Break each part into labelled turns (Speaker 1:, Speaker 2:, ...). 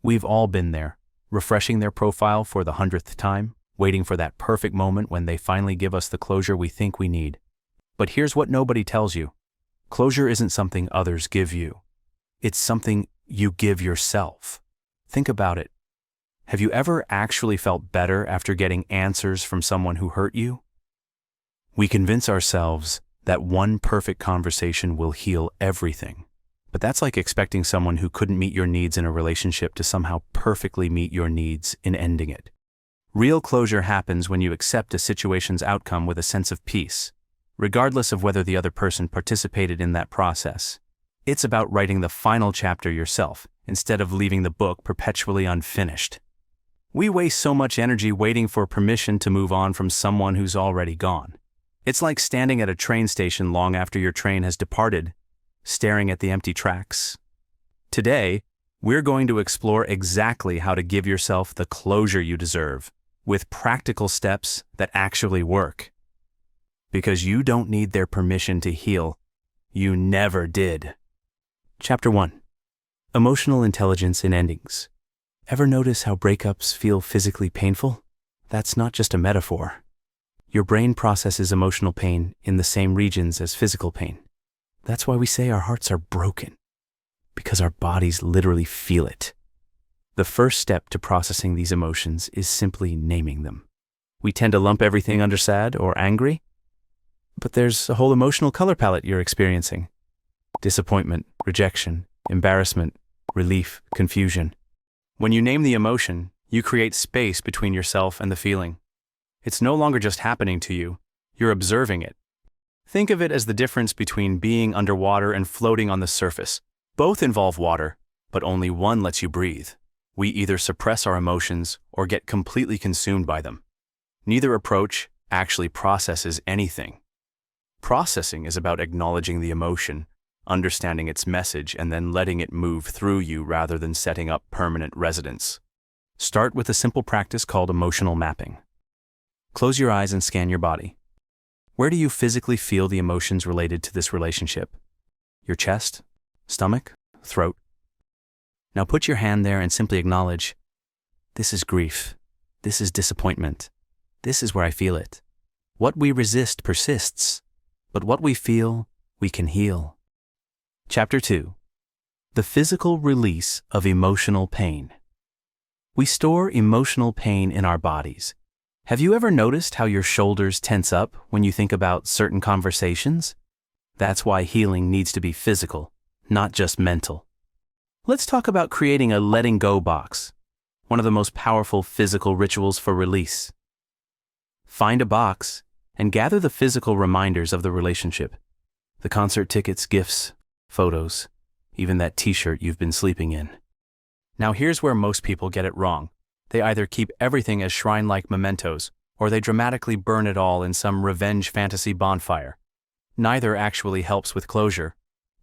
Speaker 1: We've all been there, refreshing their profile for the 100th time, waiting for that perfect moment when they finally give us the closure we think we need. But here's what nobody tells you. Closure isn't something others give you. It's something you give yourself. Think about it. Have you ever actually felt better after getting answers from someone who hurt you? We convince ourselves that one perfect conversation will heal everything. But that's like expecting someone who couldn't meet your needs in a relationship to somehow perfectly meet your needs in ending it. Real closure happens when you accept a situation's outcome with a sense of peace, regardless of whether the other person participated in that process. It's about writing the final chapter yourself, instead of leaving the book perpetually unfinished. We waste so much energy waiting for permission to move on from someone who's already gone. It's like standing at a train station long after your train has departed, staring at the empty tracks. Today, we're going to explore exactly how to give yourself the closure you deserve, with practical steps that actually work. Because you don't need their permission to heal. You never did. Chapter 1. Emotional Intelligence in Endings. Ever notice how breakups feel physically painful? That's not just a metaphor. Your brain processes emotional pain in the same regions as physical pain. That's why we say our hearts are broken, because our bodies literally feel it. The first step to processing these emotions is simply naming them. We tend to lump everything under sad or angry, but there's a whole emotional color palette you're experiencing. Disappointment, rejection, embarrassment, relief, confusion. When you name the emotion, you create space between yourself and the feeling. It's no longer just happening to you, you're observing it. Think of it as the difference between being underwater and floating on the surface. Both involve water, but only one lets you breathe. We either suppress our emotions or get completely consumed by them. Neither approach actually processes anything. Processing is about acknowledging the emotion, understanding its message, and then letting it move through you rather than setting up permanent residence. Start with a simple practice called emotional mapping. Close your eyes and scan your body. Where do you physically feel the emotions related to this relationship? Your chest, stomach, throat? Now put your hand there and simply acknowledge, this is grief. This is disappointment. This is where I feel it. What we resist persists, but what we feel, we can heal. Chapter 2. The physical release of emotional pain. We store emotional pain in our bodies. Have you ever noticed how your shoulders tense up when you think about certain conversations? That's why healing needs to be physical, not just mental. Let's talk about creating a letting go box, one of the most powerful physical rituals for release. Find a box and gather the physical reminders of the relationship. The concert tickets, gifts, photos, even that t-shirt you've been sleeping in. Now here's where most people get it wrong. They either keep everything as shrine-like mementos, or they dramatically burn it all in some revenge fantasy bonfire. Neither actually helps with closure.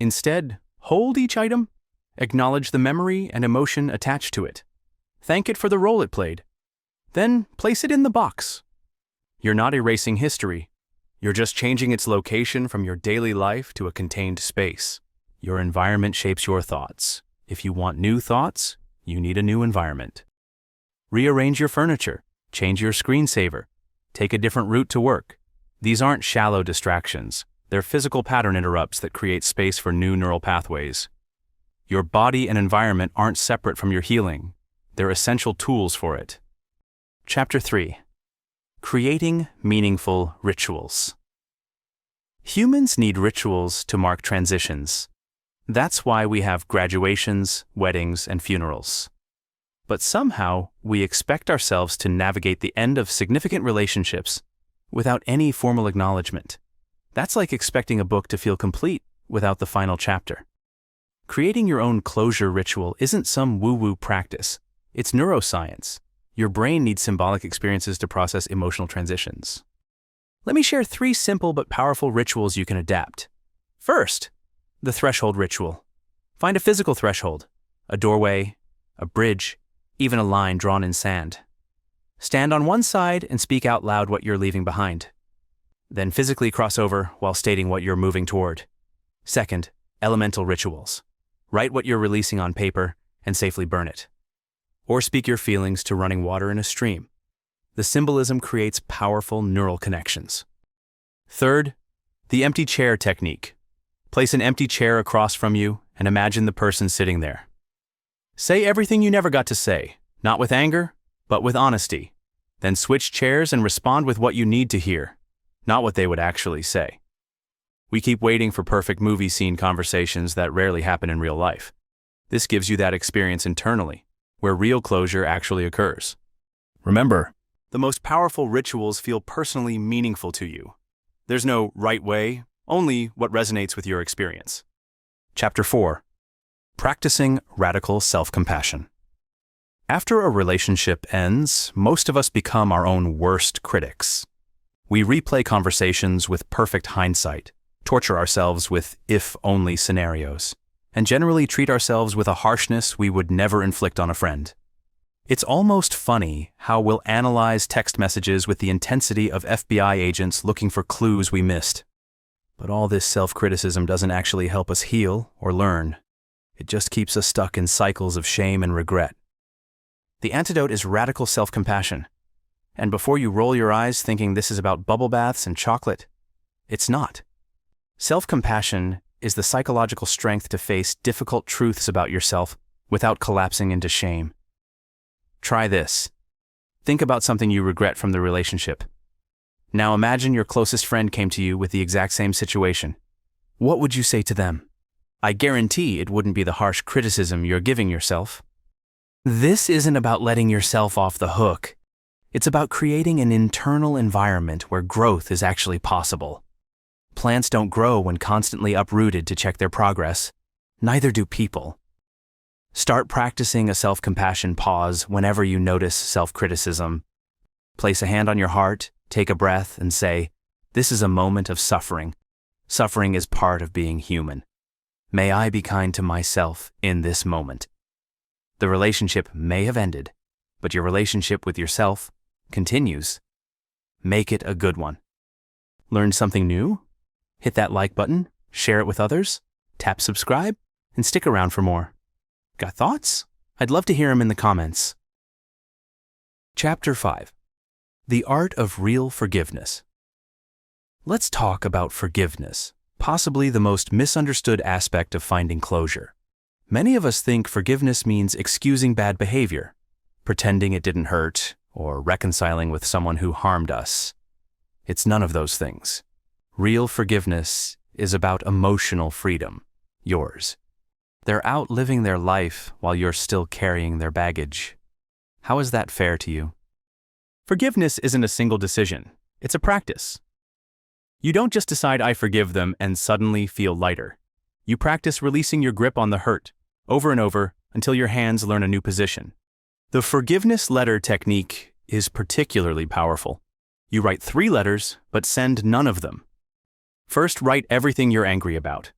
Speaker 1: Instead, hold each item, acknowledge the memory and emotion attached to it. Thank it for the role it played. Then place it in the box. You're not erasing history. You're just changing its location from your daily life to a contained space. Your environment shapes your thoughts. If you want new thoughts, you need a new environment. Rearrange your furniture, change your screensaver, take a different route to work. These aren't shallow distractions. They're physical pattern interrupts that create space for new neural pathways. Your body and environment aren't separate from your healing. They're essential tools for it. Chapter 3. Creating meaningful rituals. Humans need rituals to mark transitions. That's why we have graduations, weddings, and funerals. But somehow, we expect ourselves to navigate the end of significant relationships without any formal acknowledgement. That's like expecting a book to feel complete without the final chapter. Creating your own closure ritual isn't some woo-woo practice. It's neuroscience. Your brain needs symbolic experiences to process emotional transitions. Let me share 3 simple but powerful rituals you can adapt. First, the threshold ritual. Find a physical threshold, a doorway, a bridge, even a line drawn in sand. Stand on one side and speak out loud what you're leaving behind. Then physically cross over while stating what you're moving toward. Second, elemental rituals. Write what you're releasing on paper and safely burn it. or speak your feelings to running water in a stream. The symbolism creates powerful neural connections. Third, the empty chair technique. Place an empty chair across from you and imagine the person sitting there. Say everything you never got to say, not with anger, but with honesty. Then switch chairs and respond with what you need to hear, not what they would actually say. We keep waiting for perfect movie scene conversations that rarely happen in real life. This gives you that experience internally, where real closure actually occurs. Remember, the most powerful rituals feel personally meaningful to you. There's no right way, only what resonates with your experience. Chapter 4. Practicing Radical Self-Compassion. After a relationship ends, most of us become our own worst critics. We replay conversations with perfect hindsight, torture ourselves with if-only scenarios, and generally treat ourselves with a harshness we would never inflict on a friend. It's almost funny how we'll analyze text messages with the intensity of FBI agents looking for clues we missed. But all this self-criticism doesn't actually help us heal or learn. It just keeps us stuck in cycles of shame and regret. The antidote is radical self-compassion. And before you roll your eyes thinking this is about bubble baths and chocolate, it's not. Self-compassion is the psychological strength to face difficult truths about yourself without collapsing into shame. Try this. Think about something you regret from the relationship. Now imagine your closest friend came to you with the exact same situation. What would you say to them? I guarantee it wouldn't be the harsh criticism you're giving yourself. This isn't about letting yourself off the hook. It's about creating an internal environment where growth is actually possible. Plants don't grow when constantly uprooted to check their progress. Neither do people. Start practicing a self-compassion pause whenever you notice self-criticism. Place a hand on your heart, take a breath, and say, "This is a moment of suffering. Suffering is part of being human. May I be kind to myself in this moment." The relationship may have ended, but your relationship with yourself continues. Make it a good one. Learn something new? Hit that like button, share it with others, tap subscribe, and stick around for more. Got thoughts? I'd love to hear them in the comments. Chapter 5. The Art of Real Forgiveness. Let's talk about forgiveness, possibly the most misunderstood aspect of finding closure. Many of us think forgiveness means excusing bad behavior, pretending it didn't hurt, or reconciling with someone who harmed us. It's none of those things. Real forgiveness is about emotional freedom, yours. They're out living their life while you're still carrying their baggage. How is that fair to you? Forgiveness isn't a single decision. It's a practice. You don't just decide I forgive them and suddenly feel lighter. You practice releasing your grip on the hurt, over and over, until your hands learn a new position. The forgiveness letter technique is particularly powerful. You write 3 letters, but send none of them. First, write everything you're angry about.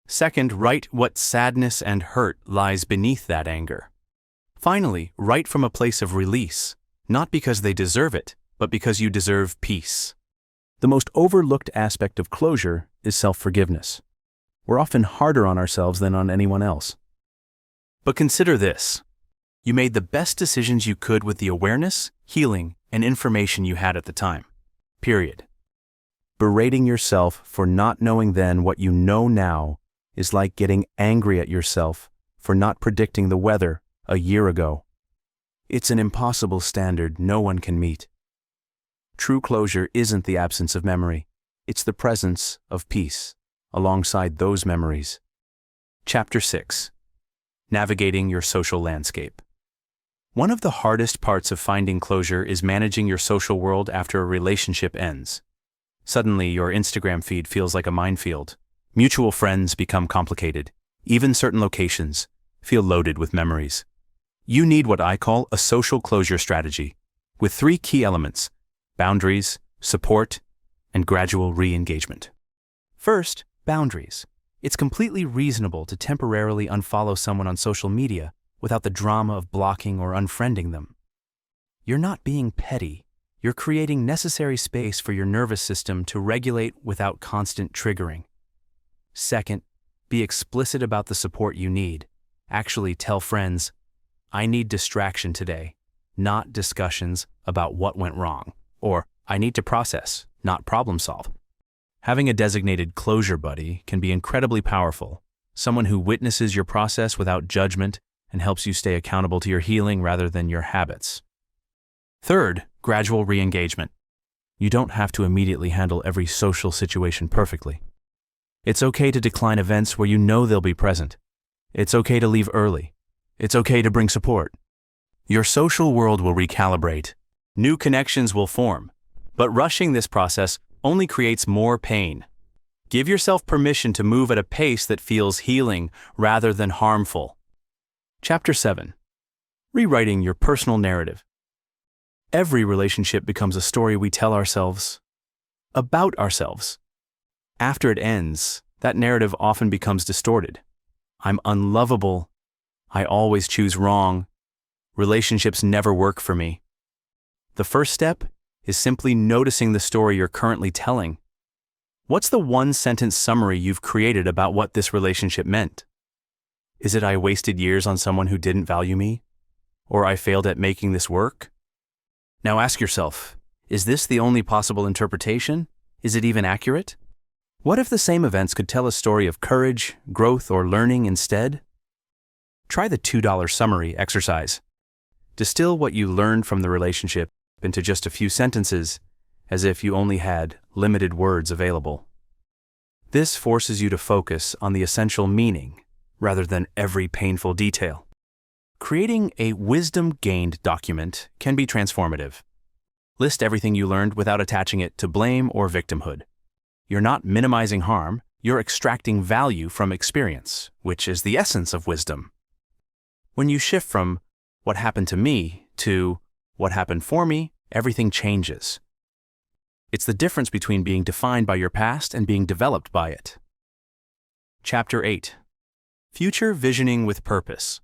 Speaker 1: Second, write what sadness and hurt lies beneath that anger. Finally, write from a place of release, not because they deserve it, but because you deserve peace. The most overlooked aspect of closure is self-forgiveness. We're often harder on ourselves than on anyone else. But consider this. You made the best decisions you could with the awareness, healing, and information you had at the time. Period. Berating yourself for not knowing then what you know now is like getting angry at yourself for not predicting the weather a year ago. It's an impossible standard no one can meet. True closure isn't the absence of memory. It's the presence of peace alongside those memories. Chapter 6. Navigating your social landscape. One of the hardest parts of finding closure is managing your social world after a relationship ends. Suddenly, your Instagram feed feels like a minefield. Mutual friends become complicated. Even certain locations feel loaded with memories. You need what I call a social closure strategy, with 3 key elements: boundaries, support, and gradual re-engagement. First, boundaries. It's completely reasonable to temporarily unfollow someone on social media without the drama of blocking or unfriending them. You're not being petty. You're creating necessary space for your nervous system to regulate without constant triggering. Second, be explicit about the support you need. Actually tell friends, I need distraction today, not discussions about what went wrong. Or, I need to process, not problem solve. Having a designated closure buddy can be incredibly powerful. Someone who witnesses your process without judgment and helps you stay accountable to your healing rather than your habits. Third, gradual re-engagement. You don't have to immediately handle every social situation perfectly. It's okay to decline events where you know they'll be present. It's okay to leave early. It's okay to bring support. Your social world will recalibrate. New connections will form. But rushing this process only creates more pain. Give yourself permission to move at a pace that feels healing rather than harmful. Chapter 7. Rewriting your personal narrative. Every relationship becomes a story we tell ourselves about ourselves. After it ends, that narrative often becomes distorted. I'm unlovable. I always choose wrong. Relationships never work for me. The first step is simply noticing the story you're currently telling. What's the one-sentence summary you've created about what this relationship meant? Is it I wasted years on someone who didn't value me? Or I failed at making this work? Now ask yourself, is this the only possible interpretation? Is it even accurate? What if the same events could tell a story of courage, growth, or learning instead? Try the $2 summary exercise. Distill what you learned from the relationship into just a few sentences, as if you only had limited words available. This forces you to focus on the essential meaning rather than every painful detail. Creating a wisdom-gained document can be transformative. List everything you learned without attaching it to blame or victimhood. You're not minimizing harm, you're extracting value from experience, which is the essence of wisdom. When you shift from what happened to me to what happened for me, everything changes. It's the difference between being defined by your past and being developed by it. Chapter 8. Future Visioning with Purpose.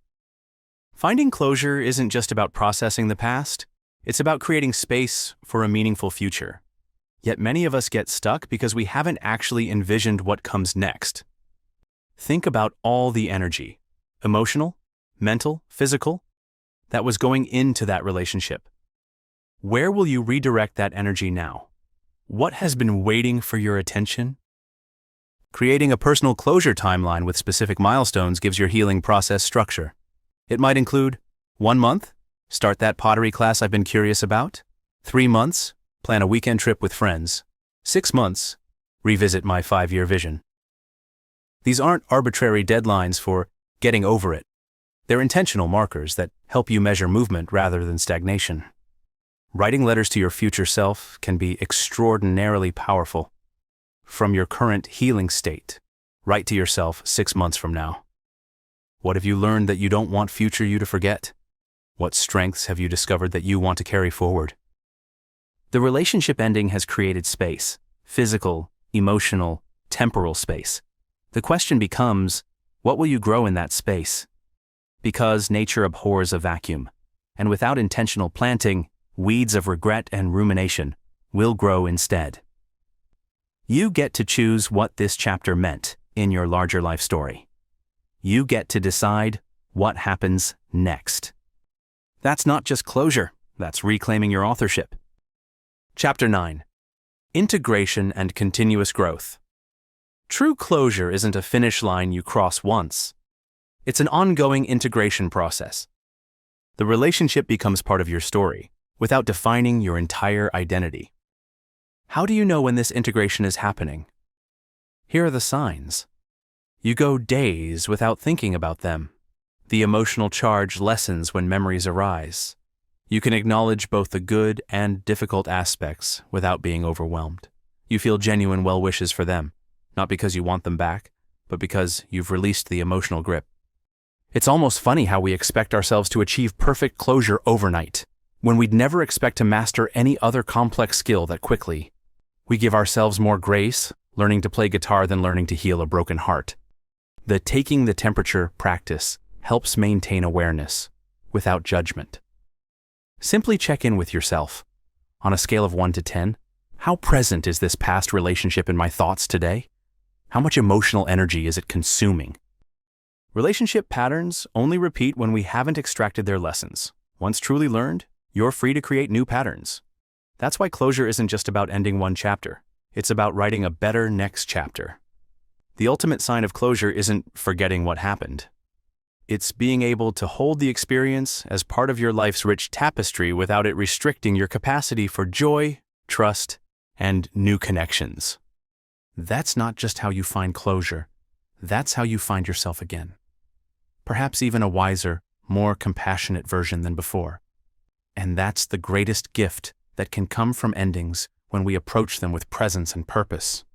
Speaker 1: Finding closure isn't just about processing the past, it's about creating space for a meaningful future. Yet many of us get stuck because we haven't actually envisioned what comes next. Think about all the energy, emotional, mental, physical, that was going into that relationship. Where will you redirect that energy now? What has been waiting for your attention? Creating a personal closure timeline with specific milestones gives your healing process structure. It might include 1 month, start that pottery class I've been curious about. 3 months, plan a weekend trip with friends. 6 months, revisit my 5-year vision. These aren't arbitrary deadlines for getting over it. They're intentional markers that help you measure movement rather than stagnation. Writing letters to your future self can be extraordinarily powerful. From your current healing state, write to yourself 6 months from now. What have you learned that you don't want future you to forget? What strengths have you discovered that you want to carry forward? The relationship ending has created space, physical, emotional, temporal space. The question becomes, what will you grow in that space? Because nature abhors a vacuum, and without intentional planting, weeds of regret and rumination will grow instead. You get to choose what this chapter meant in your larger life story. You get to decide what happens next. That's not just closure, that's reclaiming your authorship. Chapter 9. Integration and continuous growth. True closure isn't a finish line you cross once. It's an ongoing integration process. The relationship becomes part of your story, without defining your entire identity. How do you know when this integration is happening? Here are the signs. You go days without thinking about them. The emotional charge lessens when memories arise. You can acknowledge both the good and difficult aspects without being overwhelmed. You feel genuine well wishes for them, not because you want them back, but because you've released the emotional grip. It's almost funny how we expect ourselves to achieve perfect closure overnight, when we'd never expect to master any other complex skill that quickly. We give ourselves more grace, learning to play guitar than learning to heal a broken heart. The taking the temperature practice helps maintain awareness without judgment. Simply check in with yourself. On a scale of 1 to 10, how present is this past relationship in my thoughts today? How much emotional energy is it consuming? Relationship patterns only repeat when we haven't extracted their lessons. Once truly learned, you're free to create new patterns. That's why closure isn't just about ending one chapter. It's about writing a better next chapter. The ultimate sign of closure isn't forgetting what happened. It's being able to hold the experience as part of your life's rich tapestry without it restricting your capacity for joy, trust, and new connections. That's not just how you find closure. That's how you find yourself again. Perhaps even a wiser, more compassionate version than before. And that's the greatest gift that can come from endings when we approach them with presence and purpose.